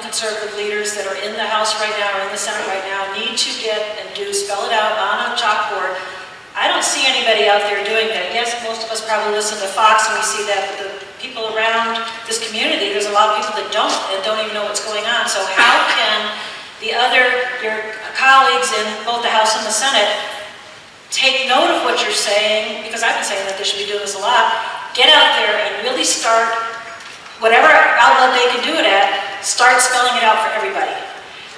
conservative leaders that are in the House right now or in the Senate right now need to get and spell it out on a chalkboard. I don't see anybody out there doing that. Yes, most of us probably listen to Fox and we see that, but the people around this community, there's a lot of people that don't even know what's going on. So how can your colleagues in both the House and the Senate take note of what you're saying, because I've been saying that they should be doing this a lot, get out there and really start, whatever outlet they can do it at, start spelling it out for everybody.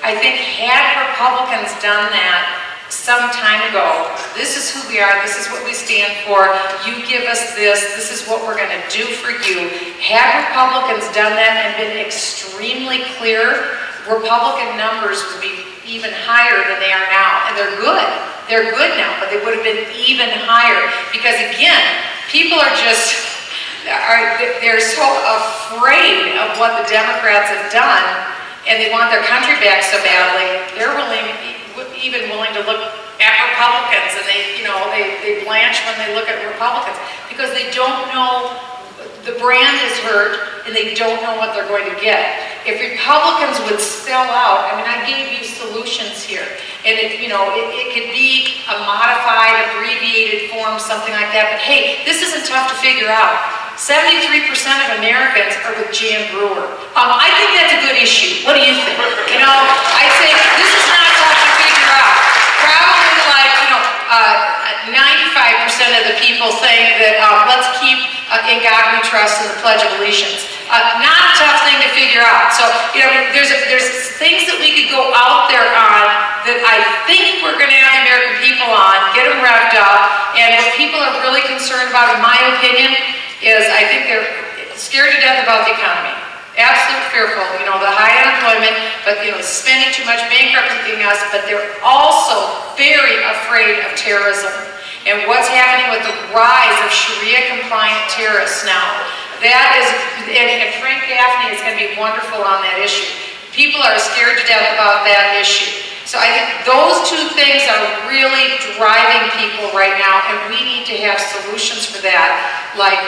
I think had Republicans done that some time ago, this is who we are, this is what we stand for, you give us this is what we're going to do for you. Had Republicans done that and been extremely clear, Republican numbers would be even higher than they are now. And they're good. They're good now, but they would have been even higher. Because again, people are just... they're so afraid of what the Democrats have done, and they want their country back so badly. They're even willing to look at Republicans, and they blanch when they look at Republicans because they don't know, the brand is hurt, and they don't know what they're going to get. If Republicans would spell out, I mean, I gave you solutions here, and it could be a modified, abbreviated form, something like that. But hey, this isn't tough to figure out. 73% of Americans are with Jan Brewer. I think that's a good issue. What do you think? I'd say this is not tough to figure out. Probably like, 95% of the people saying that let's keep in God we trust in the Pledge of Allegiance. Not a tough thing to figure out. So, there's things that we could go out there on that I think we're going to have the American people on, get them revved up, and what people are really concerned about, in my opinion, is I think they're scared to death about the economy. Absolutely fearful, the high unemployment, but spending too much, bankrupting us, but they're also very afraid of terrorism and what's happening with the rise of Sharia-compliant terrorists now. That is, and Frank Gaffney is going to be wonderful on that issue. People are scared to death about that issue. So I think those two things are really driving people right now, and we need to have solutions for that. Like,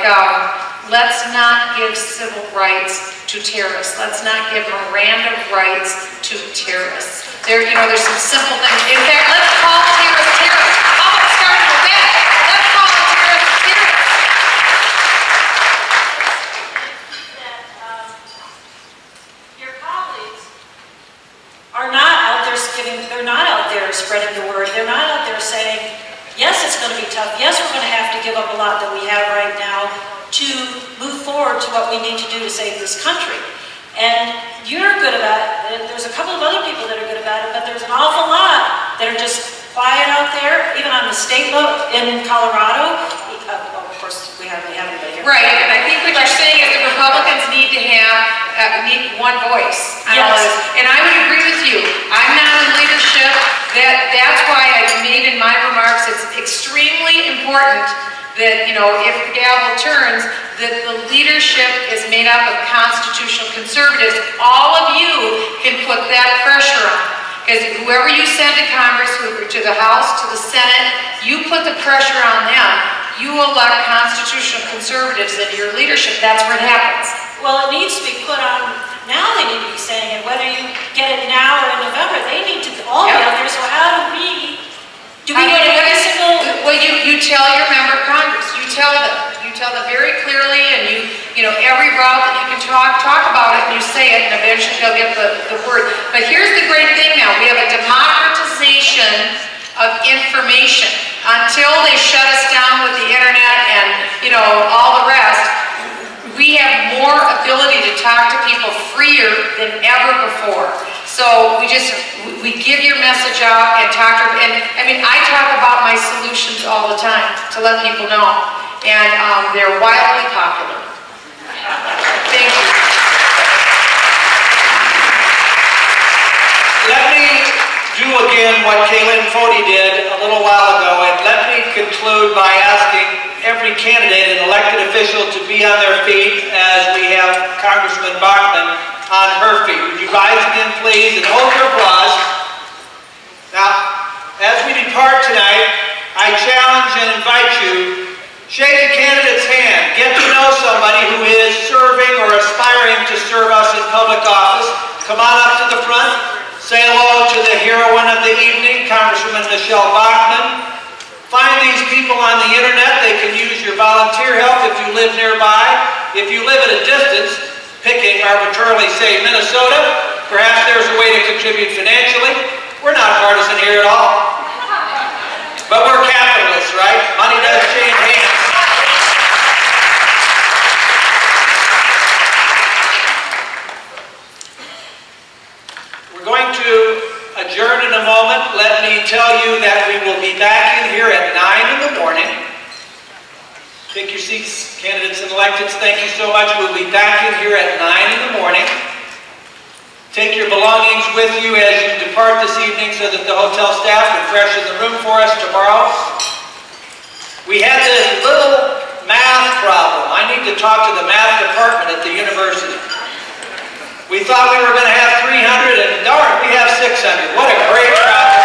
let's not give civil rights to terrorists. Let's not give Miranda rights to terrorists. There's some simple things. In fact, let's call terrorists terrorists. How about starting with that? Let's call terrorists terrorists. Your colleagues are not out there they're not out there spreading the word. They're not out there saying, yes, it's going to be tough. Yes, we're going to have to give up a lot that we have right now to move forward to what we need to do to save this country. And you're good about it. There's a couple of other people that are good about it, but there's an awful lot that are just quiet out there, even on the state level in Colorado. Of course, we hardly have anybody here. Right, and I think what you're saying is the Republicans need to have need one voice. Yes. And I would agree with you. I'm not in leadership. That's why I made in my remarks it's extremely important that, if the gavel turns, that the leadership is made up of constitutional conservatives. All of you can put that pressure on. Because whoever you send to Congress, to the House, to the Senate, you put the pressure on them. You elect constitutional conservatives into your leadership. That's where it happens. Well, it needs to be put on, now they need to be saying it, whether you get it now or in November, they need to all be out there. So how do we get every single... Well, you tell your member of Congress, you tell them very clearly, and every route that you can talk about it, and you say it, and eventually they'll get the word. But here's the great thing now, we have a democratization of information. Until they shut us down with the internet and, all the rest, we have more ability to talk to people freer than ever before. So we give your message out and talk to them. And I mean, I talk about my solutions all the time to let people know. And they're wildly popular. Thank you. Let me do again what Kaylin Fody did a little while ago, and let me conclude by asking every candidate and elected official to be on their feet as we have Congressman Bachman on her feet. Would you rise again, please, and hold your applause. Now, as we depart tonight, I challenge and invite you, shake a candidate's hand, get to know somebody who is serving or aspiring to serve us in public office. come on up to the front. Say hello to the heroine of the evening, Congresswoman Michele Bachman. Find these people on the internet. They can use your volunteer help if you live nearby. If you live at a distance, picking arbitrarily, say, Minnesota, perhaps there's a way to contribute financially. We're not partisan here at all. But we're capitalists, right? Money does change hands. We're going to adjourn in a moment. Let me tell you that we will be back in here at 9 in the morning. Take your seats, candidates and electeds. Thank you so much. We'll be back in here at 9 in the morning. Take your belongings with you as you depart this evening so that the hotel staff can freshen the room for us tomorrow. We had this little math problem. I need to talk to the math department at the university. We thought we were going to have 300 and darn, we have 600. What a great crowd.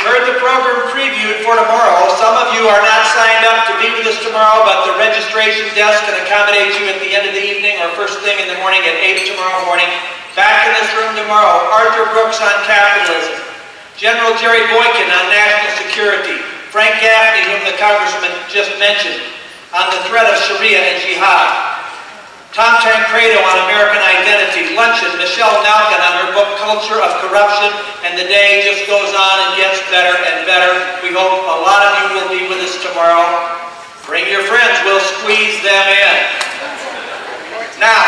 Heard the program previewed for tomorrow. Some of you are not signed up to be with us tomorrow, but the registration desk can accommodate you at the end of the evening or first thing in the morning at 8 tomorrow morning. Back in this room tomorrow, Arthur Brooks on capitalism, General Jerry Boykin on national security, Frank Gaffney, whom the Congressman just mentioned, on the threat of Sharia and jihad, Tom Tancredo on American identity, luncheon, Michele Malkin on her book Culture of Corruption, and the day just goes on and gets better and better. We hope a lot of you will be with us tomorrow. Bring your friends, we'll squeeze them in. Now,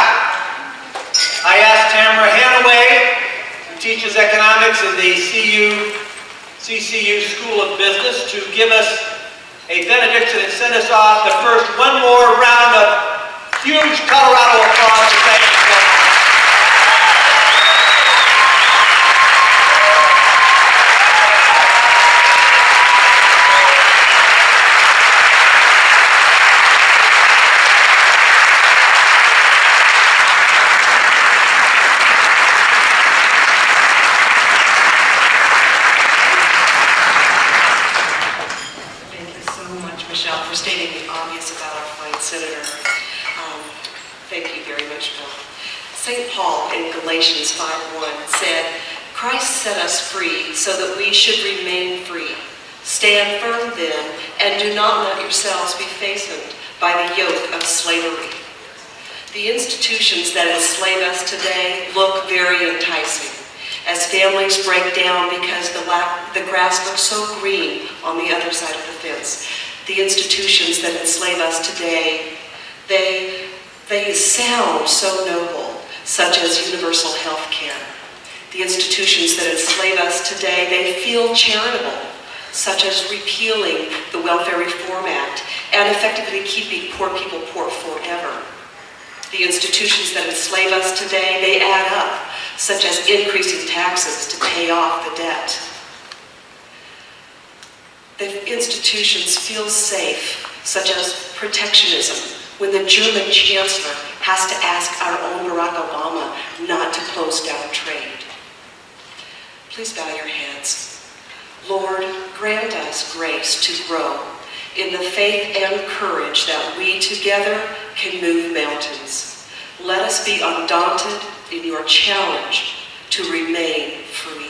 I asked Tamara Hanaway, who teaches economics in the CCU School of Business, to give us a benediction and send us off. But first, one more round of huge Colorado applause to thank you so much. Thank you so much, Michele, for stating the obvious about our fine senator. Thank you very much, Bill. St. Paul in Galatians 5:1 said, Christ set us free so that we should remain free. Stand firm then, and do not let yourselves be fastened by the yoke of slavery. The institutions that enslave us today look very enticing as families break down because the grass looks so green on the other side of the fence. The institutions that enslave us today, they sound so noble, such as universal health care. The institutions that enslave us today, they feel charitable, such as repealing the Welfare Reform Act and effectively keeping poor people poor forever. The institutions that enslave us today, they add up, such as increasing taxes to pay off the debt. The institutions feel safe, such as protectionism, when the German chancellor has to ask our own Barack Obama not to close down trade. Please bow your heads. Lord, grant us grace to grow in the faith and courage that we together can move mountains. Let us be undaunted in your challenge to remain free.